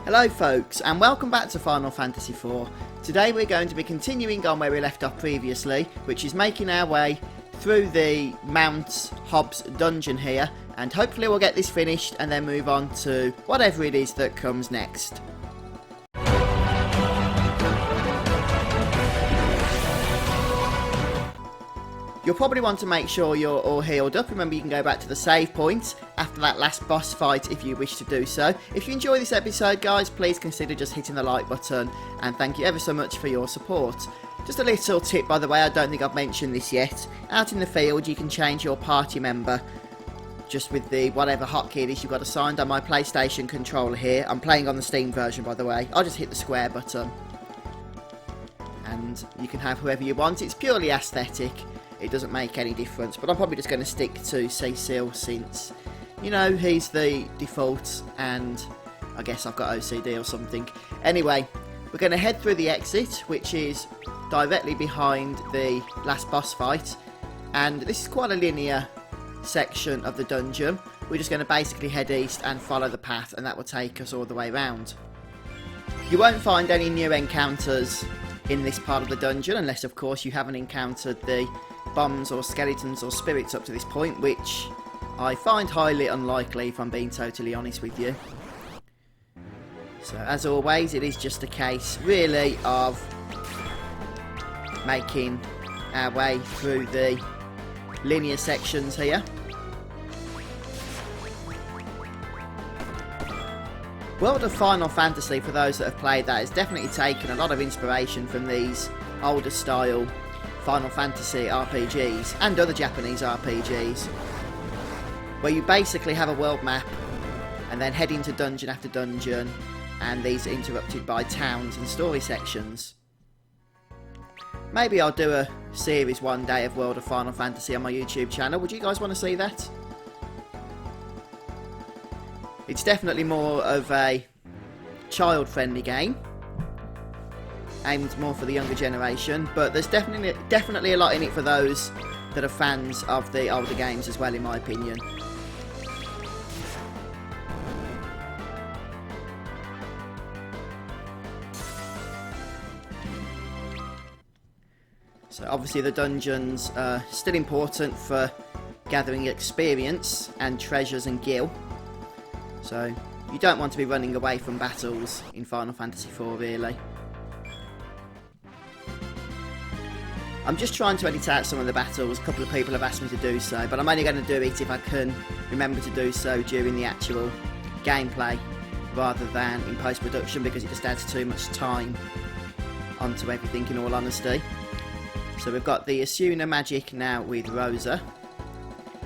Hello folks, and welcome back to Final Fantasy IV. Today we're going to be continuing on where we left off previously, which is making our way through the Mount Hobbs dungeon here, and hopefully we'll get this finished and then move on to whatever it is that comes next. You'll probably want to make sure you're all healed up. Remember, you can go back to the save point after that last boss fight if you wish to do so. If you enjoy this episode, guys, please consider just hitting the like button, and thank you ever so much for your support. Just a little tip, by the way, I don't think I've mentioned this yet. Out in the field, you can change your party member just with the whatever hotkey it is you've got assigned. On my PlayStation controller here, I'm playing on the Steam version, by the way. I'll just hit the square button, and you can have whoever you want. It's purely aesthetic. It doesn't make any difference, but I'm probably just going to stick to Cecil since, you know, he's the default and I guess I've got OCD or something. Anyway, we're going to head through the exit, which is directly behind the last boss fight, and this is quite a linear section of the dungeon. We're just going to basically head east and follow the path, and that will take us all the way around. You won't find any new encounters in this part of the dungeon, unless of course you haven't encountered the bombs or skeletons or spirits up to this point, which I find highly unlikely if I'm being totally honest with you. So as always, it is just a case really of making our way through the linear sections here. World of Final Fantasy, for those that have played that, has definitely taken a lot of inspiration from these older style Final Fantasy RPGs and other Japanese RPGs, where you basically have a world map and then head into dungeon after dungeon, and these are interrupted by towns and story sections. Maybe I'll do a series one day of World of Final Fantasy on my YouTube channel. Would you guys want to see that? It's definitely more of a child-friendly game, aimed more for the younger generation, but there's definitely a lot in it for those that are fans of the older games as well, in my opinion. So obviously the dungeons are still important for gathering experience and treasures and gil, so you don't want to be running away from battles in Final Fantasy IV, really. I'm just trying to edit out some of the battles. A couple of people have asked me to do so, but I'm only going to do it if I can remember to do so during the actual gameplay rather than in post-production, because it just adds too much time onto everything, in all honesty. So we've got the Asuna magic now with Rosa,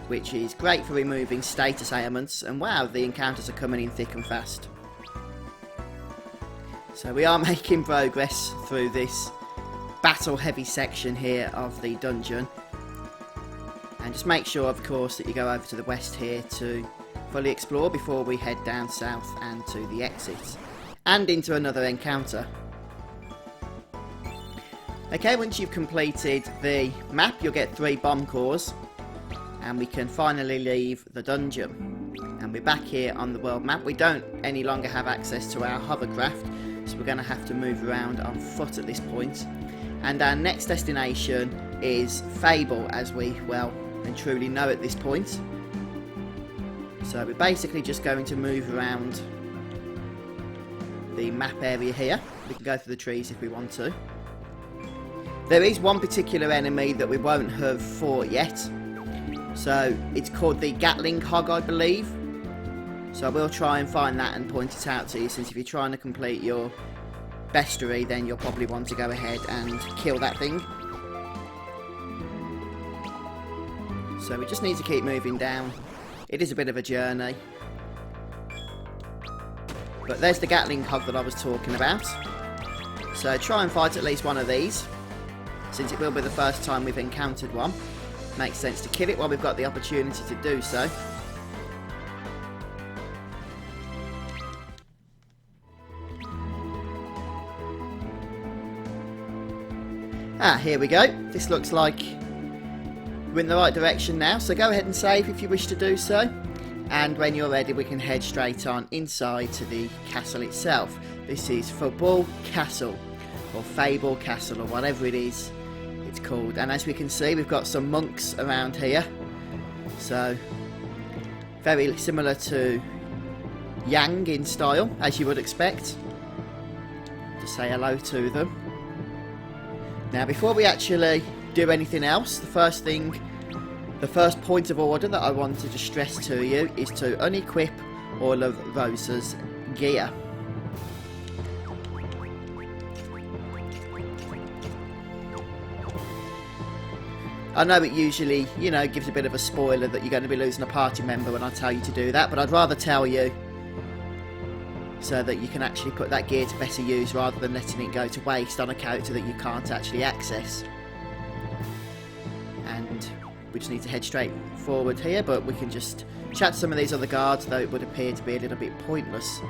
which is great for removing status ailments, and wow, the encounters are coming in thick and fast. So we are making progress through this battle heavy section here of the dungeon, and just make sure of course that you go over to the west here to fully explore before we head down south and to the exit and into another encounter. Okay, once you've completed the map, you'll get 3 bomb cores, and we can finally leave the dungeon, and we're back here on the world map. We don't any longer have access to our hovercraft, so we're going to have to move around on foot at this point. And our next destination is Fabul, as we well and truly know at this point. So we're basically just going to move around the map area here. We can go through the trees if we want to. There is one particular enemy that we won't have fought yet. So it's called the Gatling Cog, I believe. So I will try and find that and point it out to you, since if you're trying to complete your bestiary, then you'll probably want to go ahead and kill that thing. So we just need to keep moving down. It is a bit of a journey, but there's the Gatling Cog that I was talking about. So try and fight at least one of these, since it will be the first time we've encountered one. Makes sense to kill it while we've got the opportunity to do so. Ah, here we go. This looks like we're in the right direction now, so go ahead and save if you wish to do so. And when you're ready, we can head straight on inside to the castle itself. This is Fabul Castle, or Fabul Castle, or whatever it is it's called. And as we can see, we've got some monks around here. So, very similar to Yang in style, as you would expect. Just say hello to them. Now, before we actually do anything else, the first point of order that I wanted to stress to you is to unequip all of Rosa's gear. I know it usually, you know, gives a bit of a spoiler that you're going to be losing a party member when I tell you to do that, but I'd rather tell you so that you can actually put that gear to better use rather than letting it go to waste on a character that you can't actually access. And we just need to head straight forward here, but we can just chat to some of these other guards, though it would appear to be a little bit pointless.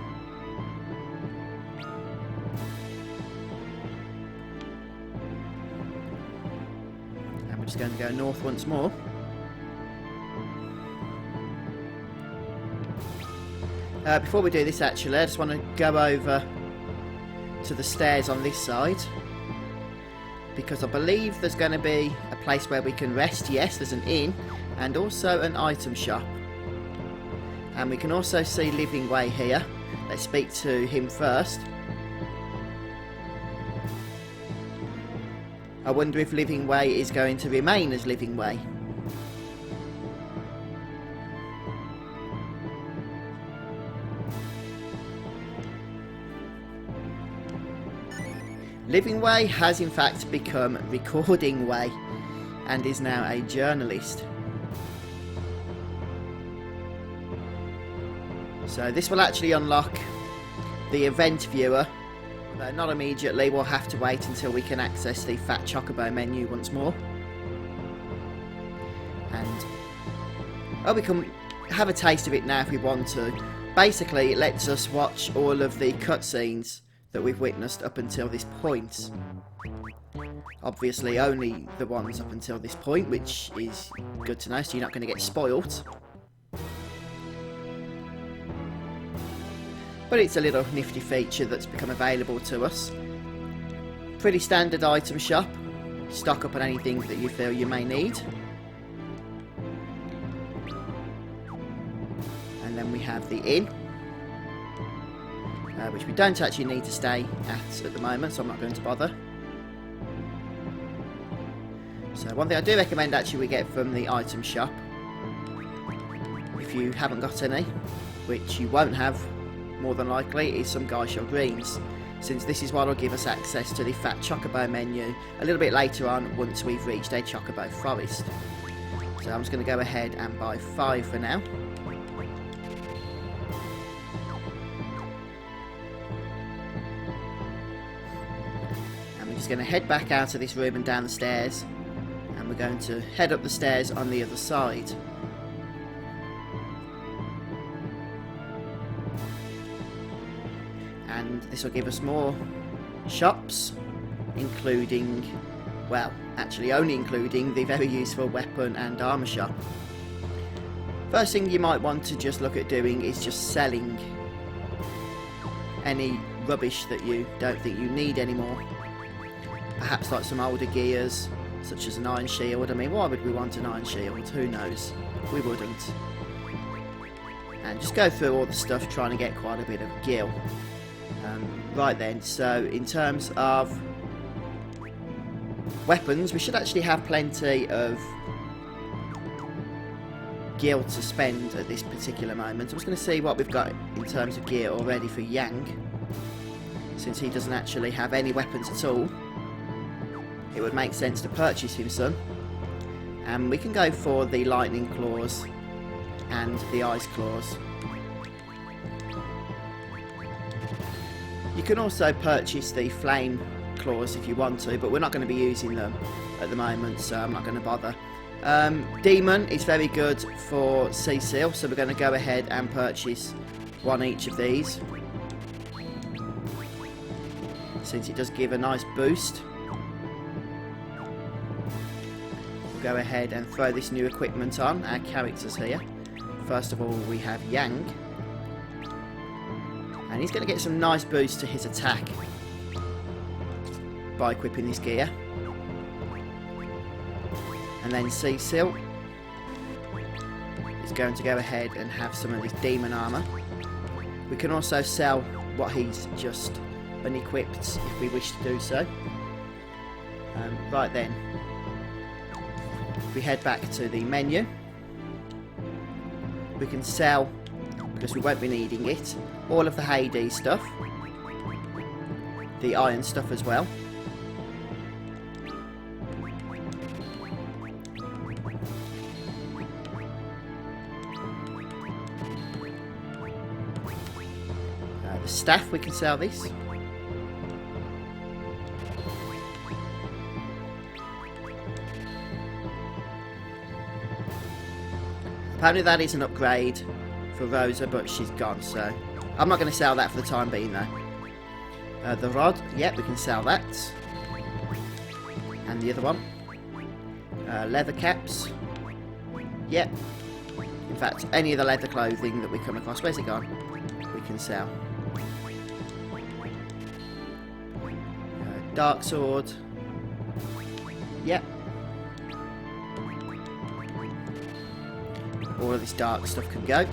And we're just going to go north once more. Before we do this, actually, I just want to go over to the stairs on this side, because I believe there's going to be a place where we can rest. Yes, there's an inn and also an item shop. And we can also see Living Way here. Let's speak to him first. I wonder if Living Way is going to remain as Living Way. Living Way has in fact become Recording Way and is now a journalist. So this will actually unlock the event viewer, but not immediately. We'll have to wait until we can access the Fat Chocobo menu once more. And we can have a taste of it now if we want to. Basically, it lets us watch all of the cutscenes that we've witnessed up until this point. Obviously only the ones up until this point, which is good to know, so you're not going to get spoilt. But it's a little nifty feature that's become available to us. Pretty standard item shop. Stock up on anything that you feel you may need. And then we have the inn, which we don't actually need to stay at the moment, so I'm not going to bother. So one thing I do recommend actually we get from the item shop, if you haven't got any, which you won't have more than likely, is some Geisha greens, since this is what will give us access to the Fat Chocobo menu a little bit later on once we've reached a Chocobo forest. So I'm just going to go ahead and buy 5 for now. Going to head back out of this room and down the stairs, and we're going to head up the stairs on the other side. And this will give us more shops, including, well, actually only including the very useful weapon and armour shop. First thing you might want to just look at doing is just selling any rubbish that you don't think you need anymore. Perhaps like some older gears, such as an iron shield. I mean, why would we want an iron shield? Who knows? We wouldn't. And just go through all the stuff, trying to get quite a bit of gil. Right then, so in terms of weapons, we should actually have plenty of gil to spend at this particular moment. I'm just going to see what we've got in terms of gear already for Yang, since he doesn't actually have any weapons at all. It would make sense to purchase him some, and we can go for the lightning claws and the ice claws. You can also purchase the flame claws if you want to, but we're not going to be using them at the moment, so I'm not going to bother. Demon is very good for Cecil, so we're going to go ahead and purchase one each of these, since it does give a nice boost. Go ahead and throw this new equipment on our characters here. First of all, we have Yang. And he's going to get some nice boost to his attack by equipping this gear. And then Cecil is going to go ahead and have some of this demon armour. We can also sell what he's just unequipped if we wish to do so. Right then, if we head back to the menu, we can sell, because we won't be needing it, all of the Hades stuff, the iron stuff as well. The staff, we can sell this. Apparently that is an upgrade for Rosa, but she's gone, so I'm not going to sell that for the time being though. The rod, yep, we can sell that. And the other one. Leather caps. Yep. In fact, any of the leather clothing that we come across, where's it gone? We can sell. Dark sword. Yep. All of this dark stuff can go.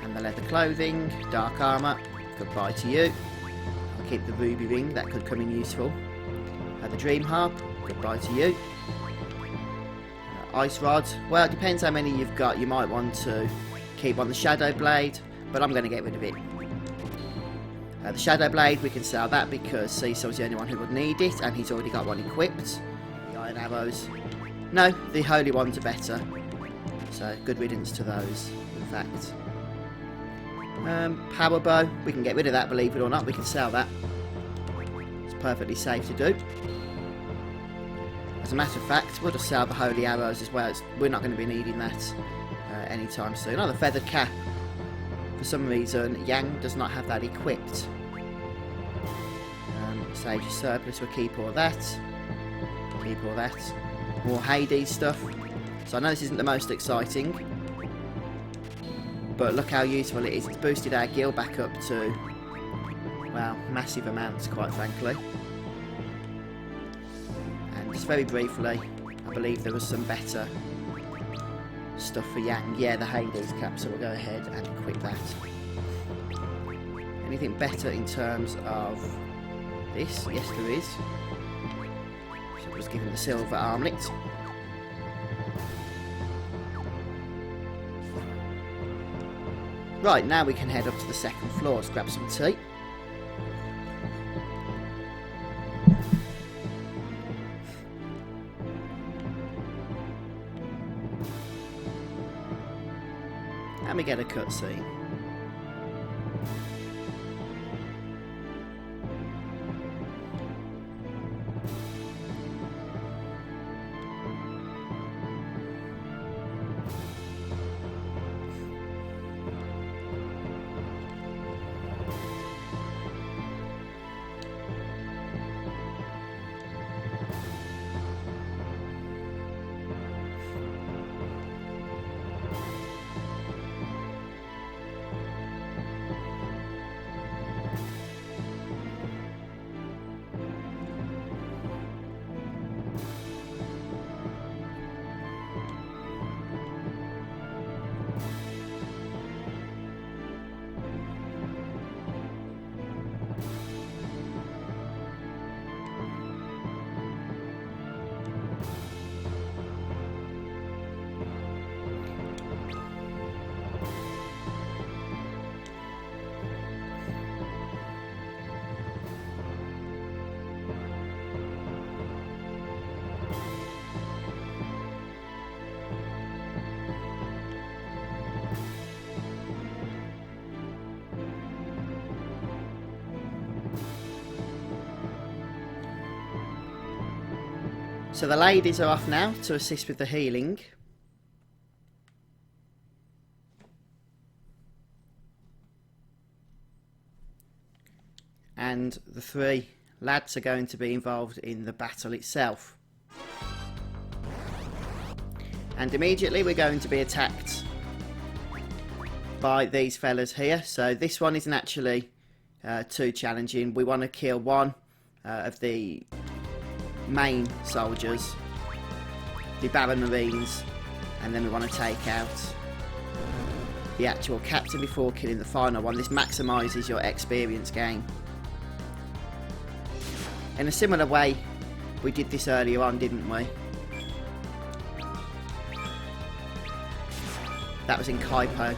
And the leather clothing, dark armour, goodbye to you. I'll keep the ruby ring, that could come in useful. The dream harp, goodbye to you. Ice rod, well it depends how many you've got. You might want to keep on the shadow blade, but I'm going to get rid of it. The Shadow Blade, we can sell that because Cecil's the only one who would need it, and he's already got one equipped. The Iron Arrows. No, the Holy Ones are better. So, good riddance to those, in fact. Power Bow, we can get rid of that, believe it or not, we can sell that. It's perfectly safe to do. As a matter of fact, we'll just sell the Holy Arrows as well. We're not going to be needing that anytime soon. Oh, the Feathered Cap. For some reason, Yang does not have that equipped. Save your surplus, we'll keep all that. Keep all that. More Hades stuff. So I know this isn't the most exciting, but look how useful it is. It's boosted our gil back up to, well, massive amounts, quite frankly. And just very briefly, I believe there was some better stuff for Yang. Yeah, the Hades cap, so we'll go ahead and equip that. Anything better in terms of this? Yes, there is. So let's give him the silver armlet. Right, now we can head up to the second floor. Let's grab some tea. And we get a cutscene. So the ladies are off now to assist with the healing. And the three lads are going to be involved in the battle itself. And immediately we're going to be attacked by these fellas here. So this one isn't actually too challenging. We want to kill one of the main soldiers, the Baron Marines, and then we want to take out the actual captain before killing the final one. This maximises your experience gain. In a similar way, we did this earlier on, didn't we? That was in Kaipo,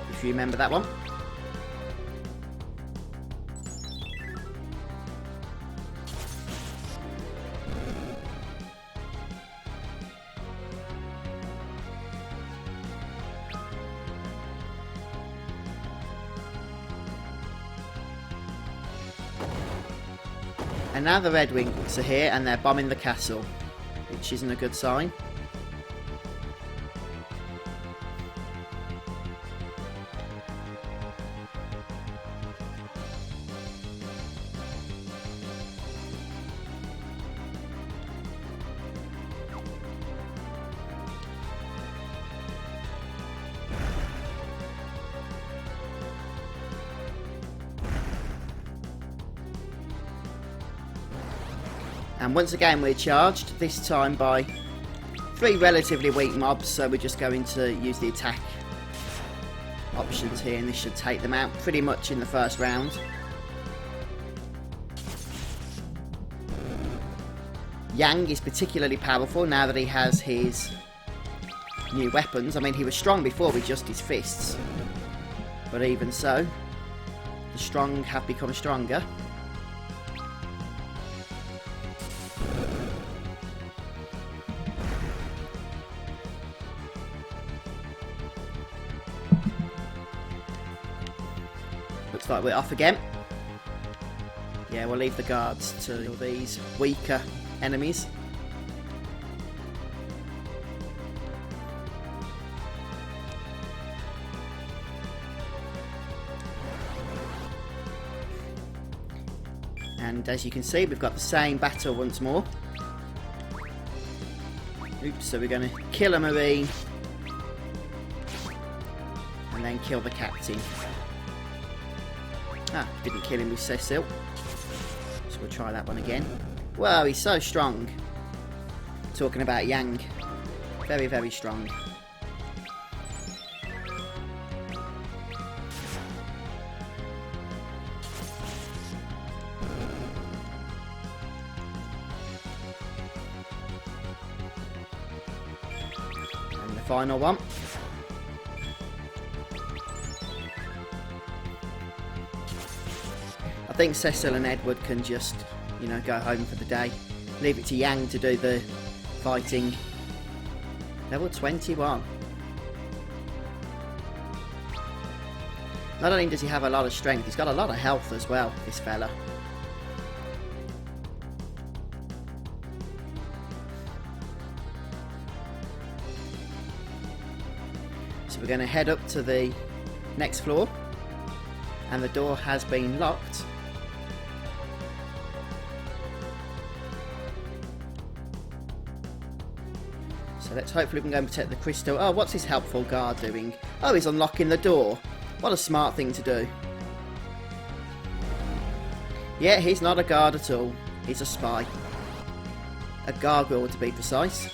if you remember that one. And now the Red Wings are here and they're bombing the castle, which isn't a good sign. And once again we're charged, this time by 3 relatively weak mobs, so we're just going to use the attack options here and this should take them out pretty much in the first round. Yang is particularly powerful now that he has his new weapons. I mean, he was strong before with just his fists, but even so, the strong have become stronger. Looks like we're off again. Yeah, we'll leave the guards to these weaker enemies. And as you can see, we've got the same battle once more. Oops, so we're going to kill a Marine and then kill the captain. Ah, didn't kill him with Cecil. So we'll try that one again. Wow, he's so strong. Talking about Yang. Very, very strong. And the final one. I think Cecil and Edward can just, you know, go home for the day. Leave it to Yang to do the fighting. Level 21. Not only does he have a lot of strength, he's got a lot of health as well, this fella. So we're going to head up to the next floor. And the door has been locked. So let's hopefully we can go and protect the crystal. Oh, what's this helpful guard doing? Oh, he's unlocking the door. What a smart thing to do. Yeah, he's not a guard at all. He's a spy. A gargoyle, to be precise.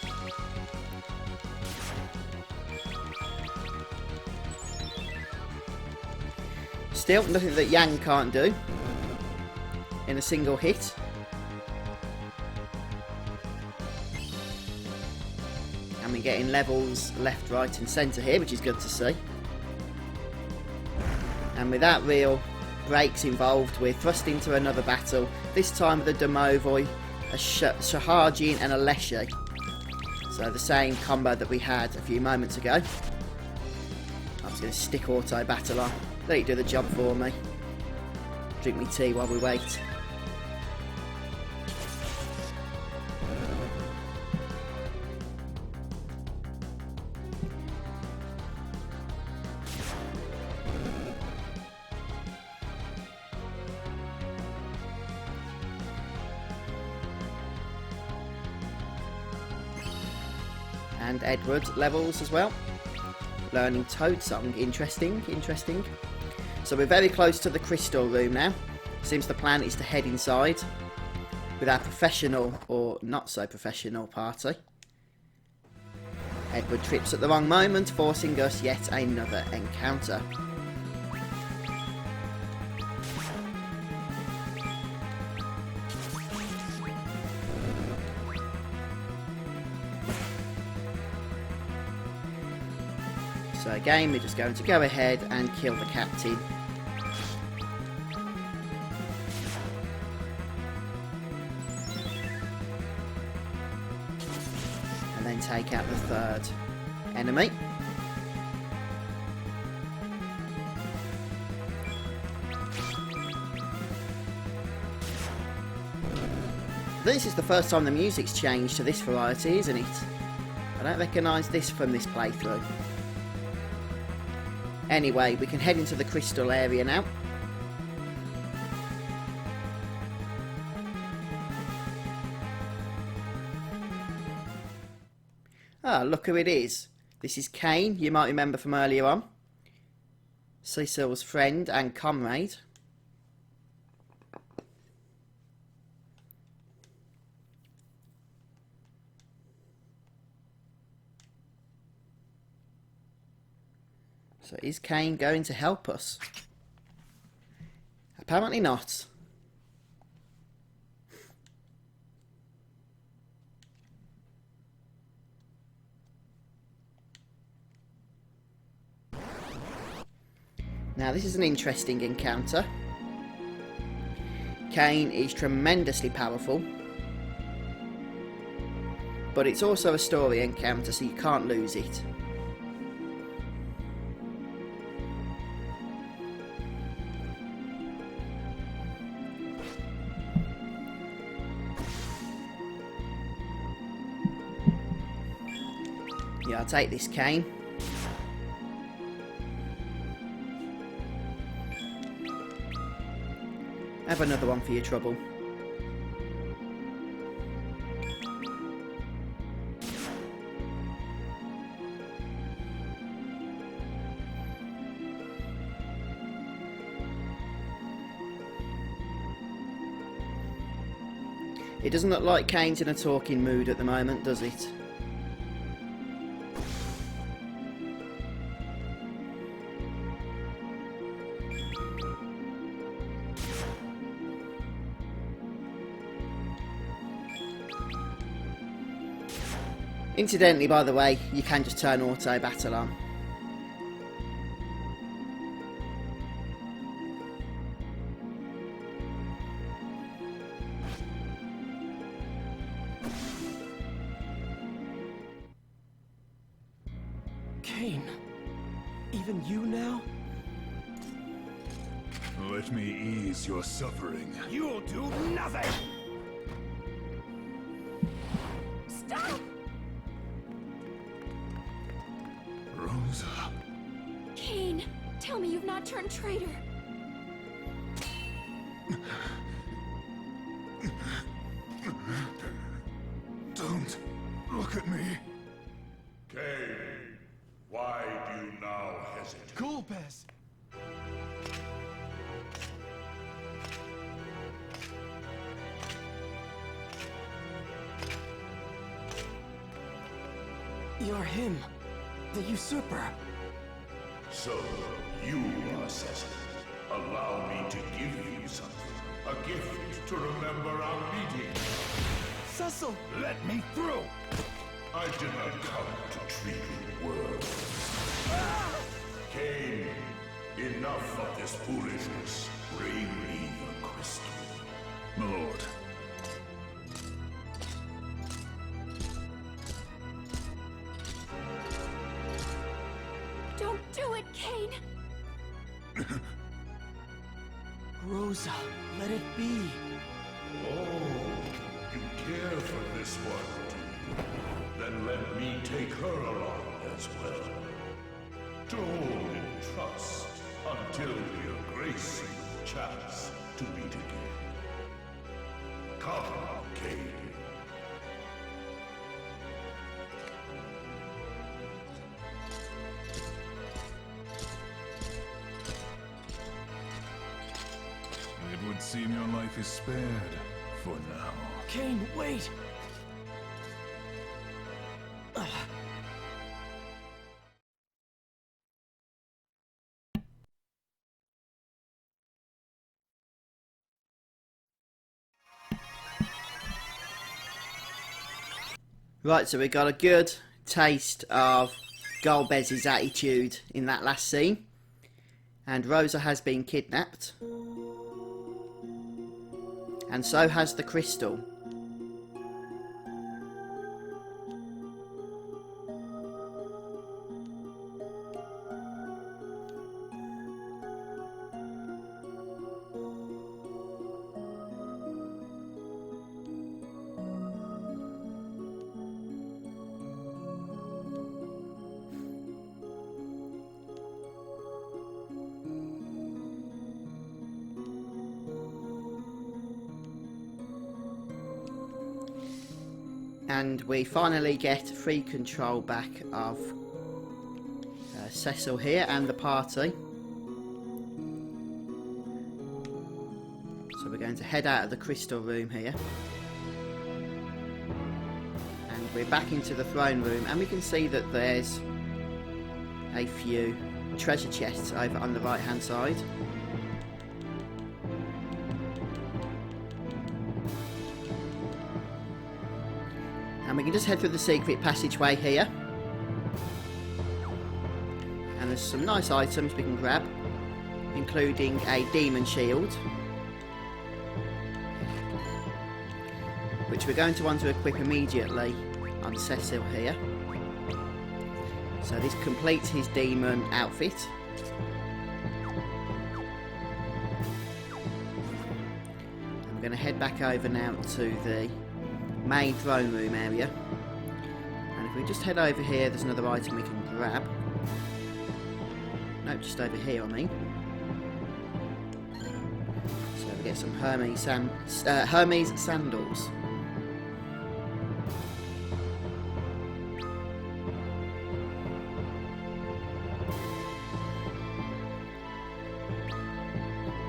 Still, nothing that Yang can't do in a single hit. And we're getting levels left, right and centre here, which is good to see. And without real breaks involved, we're thrust into another battle. This time with a Domovoi, a Shaharjin and a Leshy. So the same combo that we had a few moments ago. I'm just going to stick auto battle on. Let it do the job for me. Drink me tea while we wait. and Edward levels as well. Learning Toad Song. Interesting, interesting. So we're very close to the crystal room now. Seems the plan is to head inside with our professional or not so professional party. Edward trips at the wrong moment, forcing us yet another encounter. So again, we're just going to go ahead and kill the captain. And then take out the third enemy. This is the first time the music's changed to this variety, isn't it? I don't recognise this from this playthrough. Anyway, we can head into the crystal area now. Ah, look who it is. This is Cain, you might remember from earlier on. Cecil's friend and comrade. So is Cain going to help us? Apparently not. Now this is an interesting encounter. Cain is tremendously powerful, but it's also a story encounter, so you can't lose it. Yeah, I'll take this, Cain. Have another one for your trouble. It doesn't look like Cain's in a talking mood at the moment, does it? Incidentally, by the way, you can just turn auto battle on. Cain, even you now? Let me ease your suffering. You'll do nothing! Stop! Rosa. Cain, tell me you've not turned traitor. Don't look at me. Cain, why do you now hesitate? Culpes! You're him, the usurper. So, you are Cecil. Allow me to give you something. A gift to remember our meeting. Cecil! Let me through! I did not come to treat you words. Cain, enough of this foolishness. Bring me the crystal. My lord. Don't do it, Cain. Rosa, let it be. Oh, you care for this one, do you? Then let me take her along as well. To hold in trust until we are gracing the chance to meet again. Come, Cain. would seem your life is spared for now. Kane, wait! Right, so we got a good taste of Golbez's attitude in that last scene. And Rosa has been kidnapped. And so has the crystal. And we finally get free control back of Cecil here and the party. So we're going to head out of the crystal room here. And we're back into the throne room, and we can see that there's a few treasure chests over on the right hand side. And we can just head through the secret passageway here. And there's some nice items we can grab, including a demon shield, which we're going to want to equip immediately on Cecil here. So this completes his demon outfit. And we're going to head back over now to the main throne room area, and if we just head over here, there's another item we can grab. No, just over here I mean. So we get some Hermes sandals.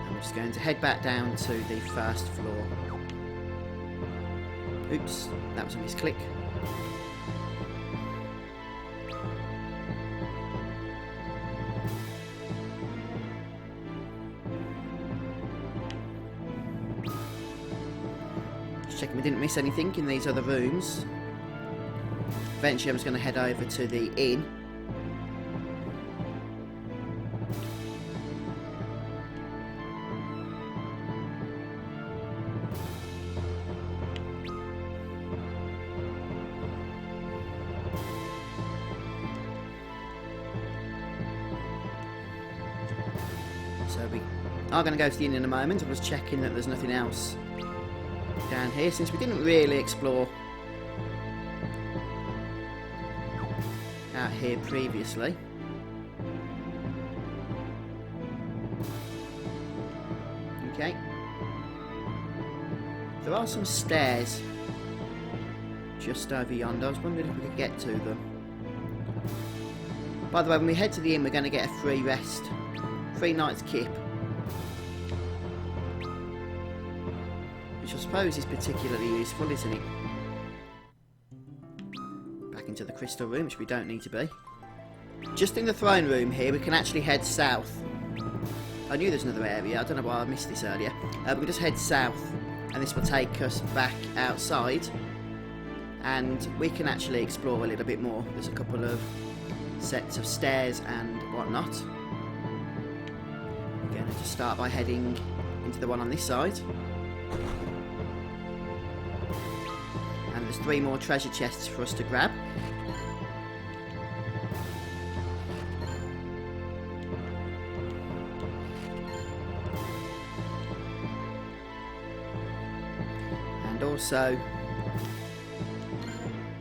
I'm just going to head back down to the first floor. Oops, that was a misclick. Just checking we didn't miss anything in these other rooms. Eventually I'm just going to head over to the inn. So we are going to go to the inn in a moment. I'm just checking that there's nothing else down here, since we didn't really explore out here previously. Okay. There are some stairs just over yonder. I was wondering if we could get to them. By the way, when we head to the inn, we're going to get a free rest. Free night's kip, which I suppose is particularly useful, isn't it? Back into the crystal room, which we don't need to be. Just in the throne room here, we can actually head south. I knew there's another area, I don't know why I missed this earlier. We can just head south, and this will take us back outside, and we can actually explore a little bit more. There's a couple of sets of stairs and whatnot. Going to just start by heading into the one on this side. And there's 3 more treasure chests for us to grab. And also,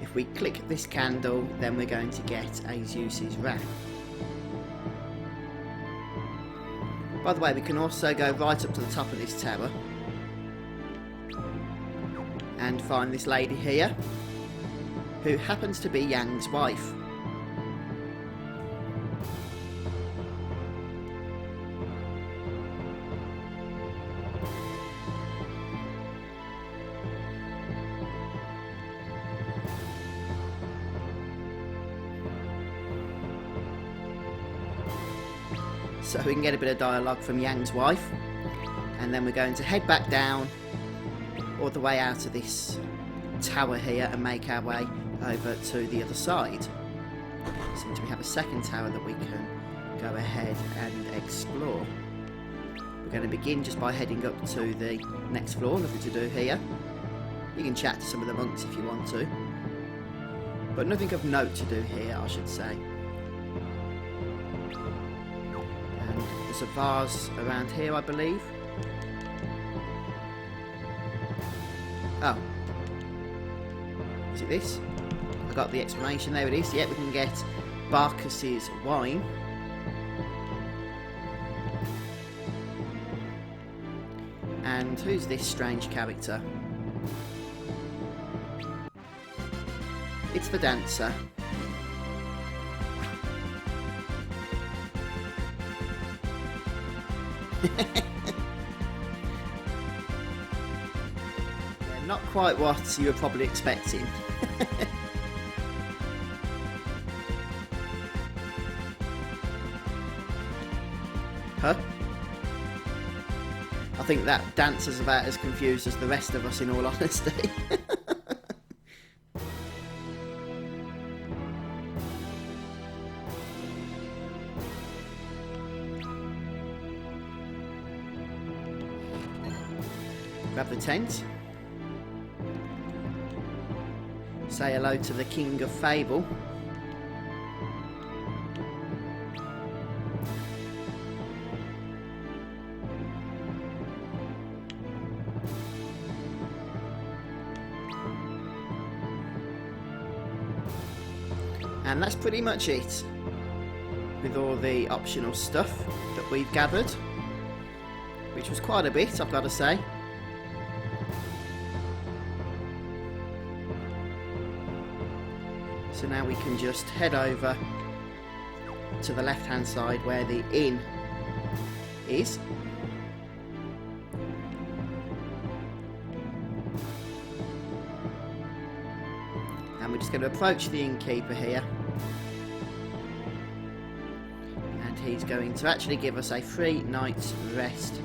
if we click this candle, then we're going to get a Zeus's wrath. By the way, we can also go right up to the top of this tower and find this lady here, who happens to be Yang's wife. so we can get a bit of dialogue from Yang's wife. And then we're going to head back down all the way out of this tower here and make our way over to the other side. Seems we have a second tower that we can go ahead and explore. We're going to begin just by heading up to the next floor. Nothing to do here. You can chat to some of the monks if you want to, but nothing of note to do here, I should say. And there's a vase around here, I believe. Oh. Is it this? I got the explanation. There it is. Yeah, we can get Barcus's wine. And who's this strange character? It's the dancer. Not quite what you were probably expecting. Huh? I think that dancer's about as confused as the rest of us, in all honesty. Grab the tent. Say hello to the King of Fabul. And that's pretty much it with all the optional stuff that we've gathered, which was quite a bit, I've got to say. So now we can just head over to the left hand side where the inn is. And we're just going to approach the innkeeper here. And he's going to actually give us a free night's rest.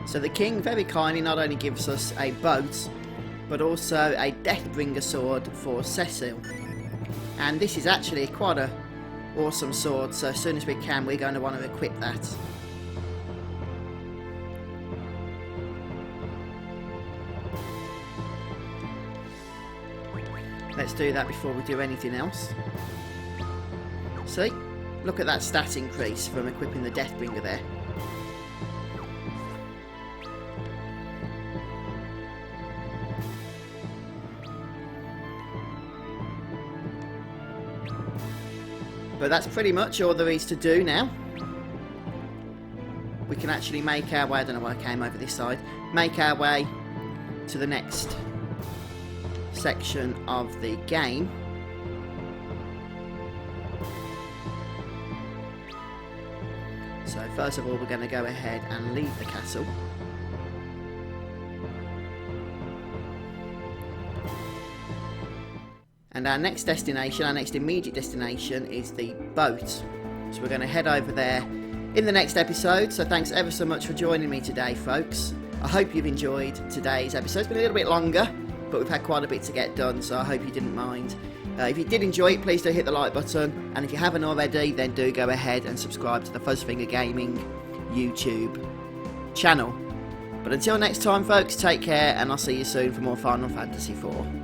So the king very kindly not only gives us a boat, but also a Deathbringer sword for Cecil. And this is actually quite a awesome sword, so as soon as we can we're going to want to equip that. Let's do that before we do anything else. See? Look at that stat increase from equipping the Deathbringer there. But that's pretty much all there is to do now. We can actually make our way, I don't know why I came over this side, make our way to the next section of the game. So first of all we're going to go ahead and leave the castle. And our next destination, our next immediate destination is the boat. So we're going to head over there in the next episode. So thanks ever so much for joining me today, folks. I hope you've enjoyed today's episode. It's been a little bit longer, but we've had quite a bit to get done, so I hope you didn't mind. If you did enjoy it, please do hit the like button, and if you haven't already, then do go ahead and subscribe to the Fuzzfinger Gaming YouTube channel. But until next time, folks, take care, and I'll see you soon for more Final Fantasy IV.